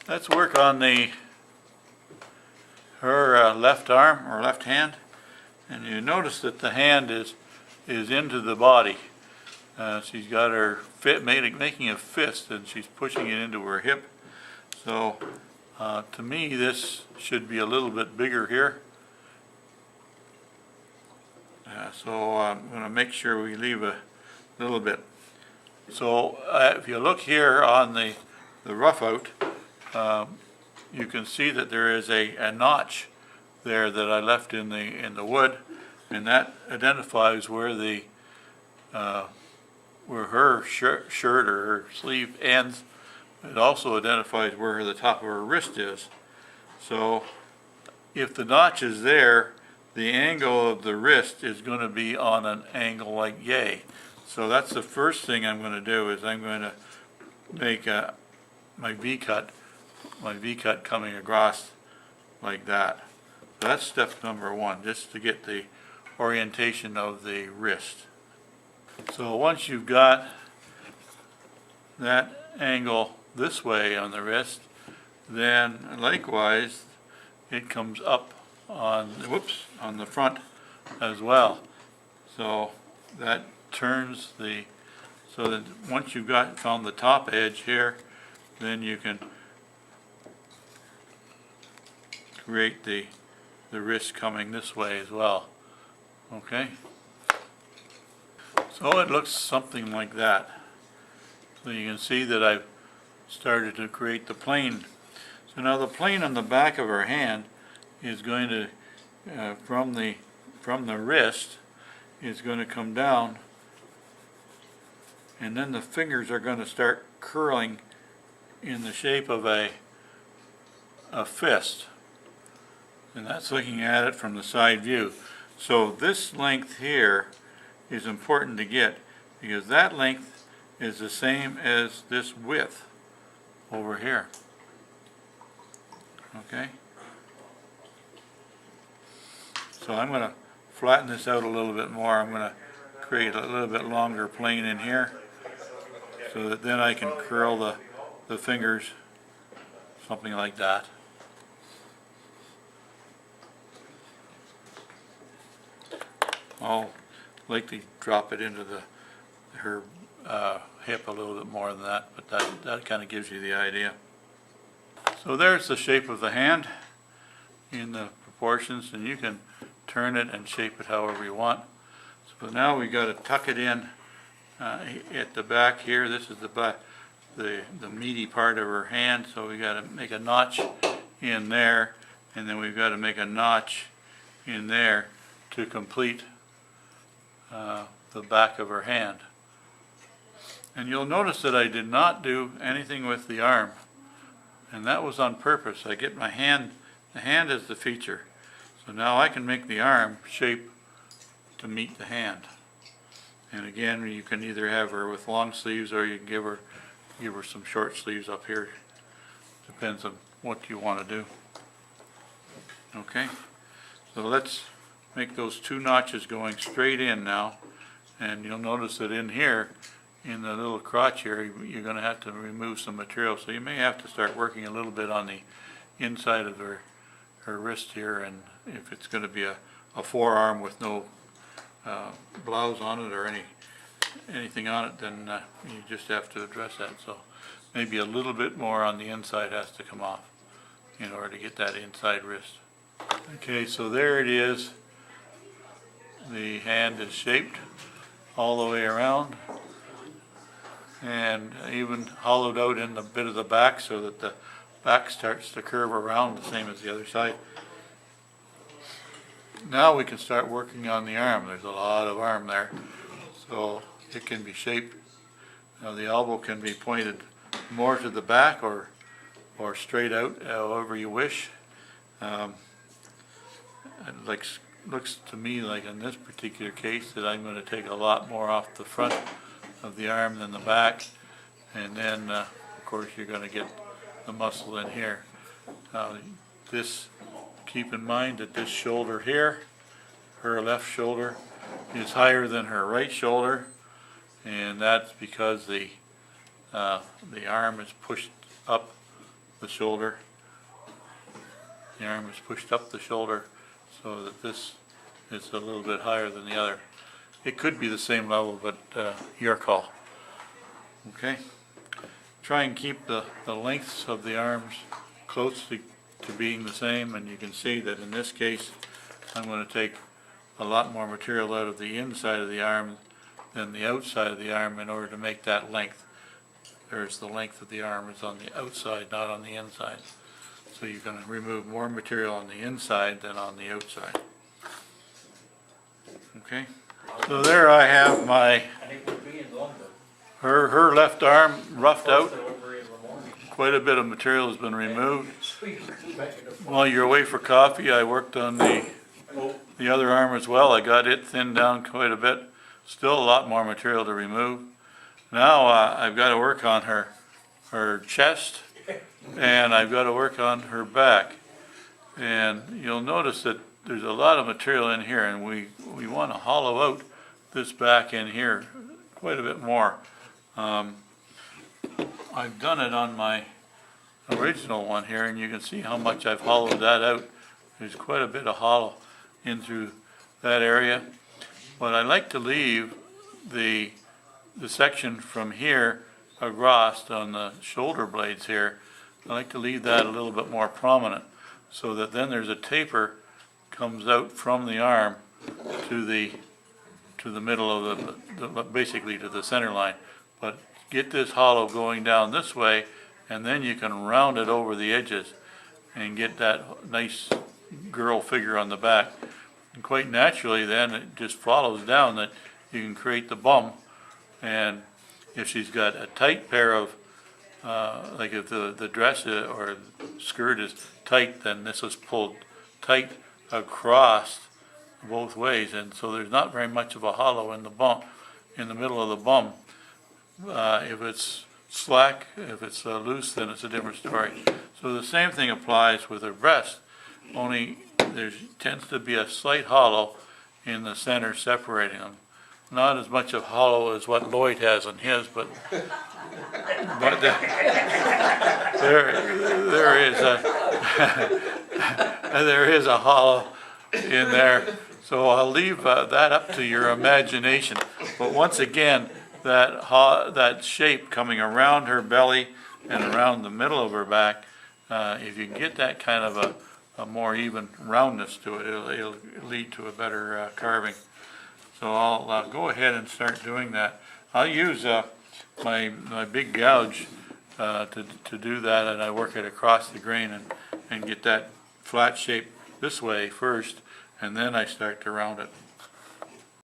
Let's work on her left arm or left hand, and you notice that the hand is into the body. She's got her making a fist, and she's pushing it into her hip. So to me, this should be a little bit bigger here. So I'm going to make sure we leave a little bit. So if you look here on the rough out, you can see that there is a notch there that I left in the wood, and that identifies where where her shirt or her sleeve ends. It also identifies where the top of her wrist is. So if the notch is there, the angle of the wrist is going to be on an angle like yay. So that's the first thing I'm going to do, is I'm going to make my V-cut coming across like that. So that's step number one, just to get the orientation of the wrist. So once you've got that angle this way on the wrist, then likewise it comes up on the front as well. So that turns so that once you've found the top edge here, then you can create the wrist coming this way as well. Okay? So it looks something like that. So you can see that I've started to create the plane. So now the plane on the back of her hand is going to, from the wrist, is going to come down, and then the fingers are going to start curling in the shape of a fist. And that's looking at it from the side view. So this length here is important to get, because that length is the same as this width over here. Okay? So I'm going to flatten this out a little bit more. I'm going to create a little bit longer plane in here, so that then I can curl the fingers, something like that. I'll likely drop it into her hip a little bit more than that, but that kind of gives you the idea. So there's the shape of the hand in the proportions, and you can turn it and shape it however you want. So now we've got to tuck it in at the back here. This is the meaty part of her hand, so we got to make a notch in there, and then we've got to make a notch in there to complete the back of her hand. And you'll notice that I did not do anything with the arm, and that was on purpose. I get my hand, the hand is the feature, so now I can make the arm shape to meet the hand. And again, you can either have her with long sleeves, or you can give her some short sleeves up here. Depends on what you want to do. Okay, so let's make those two notches going straight in now, and you'll notice that in here, in the little crotch here, you're going to have to remove some material, so you may have to start working a little bit on the inside of her wrist here, and if it's going to be a forearm with no blouse on it or anything on it, then you just have to address that. So maybe a little bit more on the inside has to come off in order to get that inside wrist. Okay, so there it is. The hand is shaped all the way around, and even hollowed out in the bit of the back, so that the back starts to curve around the same as the other side. Now we can start working on the arm. There's a lot of arm there, so it can be shaped. Now the elbow can be pointed more to the back or straight out, however you wish. It looks to me like in this particular case that I'm going to take a lot more off the front of the arm than the back, and then of course you're going to get the muscle in here. Keep in mind that this shoulder here, her left shoulder, is higher than her right shoulder, and that's because the arm is pushed up the shoulder. The arm is pushed up the shoulder so that this is a little bit higher than the other. It could be the same level, but your call. Okay? Try and keep the lengths of the arms close to being the same, and you can see that in this case I'm going to take a lot more material out of the inside of the arm than the outside of the arm in order to make that length. There's the length of the arm is on the outside, not on the inside. So you're going to remove more material on the inside than on the outside. Okay? So there I have my, her left arm roughed out. Quite a bit of material has been removed. While you're away for coffee, I worked on the other arm as well. I got it thinned down quite a bit. Still a lot more material to remove. Now I've got to work on her chest, and I've got to work on her back. And you'll notice that there's a lot of material in here, and we want to hollow out this back in here quite a bit more. I've done it on my original one here, and you can see how much I've hollowed that out. There's quite a bit of hollow in through that area. But I like to leave the section from here across on the shoulder blades here. I like to leave that a little bit more prominent, so that then there's a taper comes out from the arm to the middle of the basically to the center line. But get this hollow going down this way, and then you can round it over the edges and get that nice girl figure on the back. And quite naturally then it just follows down that you can create the bum. And if she's got a tight pair of like if the dress or skirt is tight, then this is pulled tight across both ways, and so there's not very much of a hollow in the bum, in the middle of the bum. If it's slack, if it's loose, then it's a different story. So the same thing applies with her breast, only there tends to be a slight hollow in the center separating them. Not as much of hollow as what Lloyd has on his, but there is there is a hollow in there. So I'll leave that up to your imagination. But once again, that shape coming around her belly and around the middle of her back, if you can get that kind of a more even roundness to it, it'll lead to a better carving. So I'll go ahead and start doing that. I'll use my big gouge to do that, and I work it across the grain and get that flat shape this way first, and then I start to round it.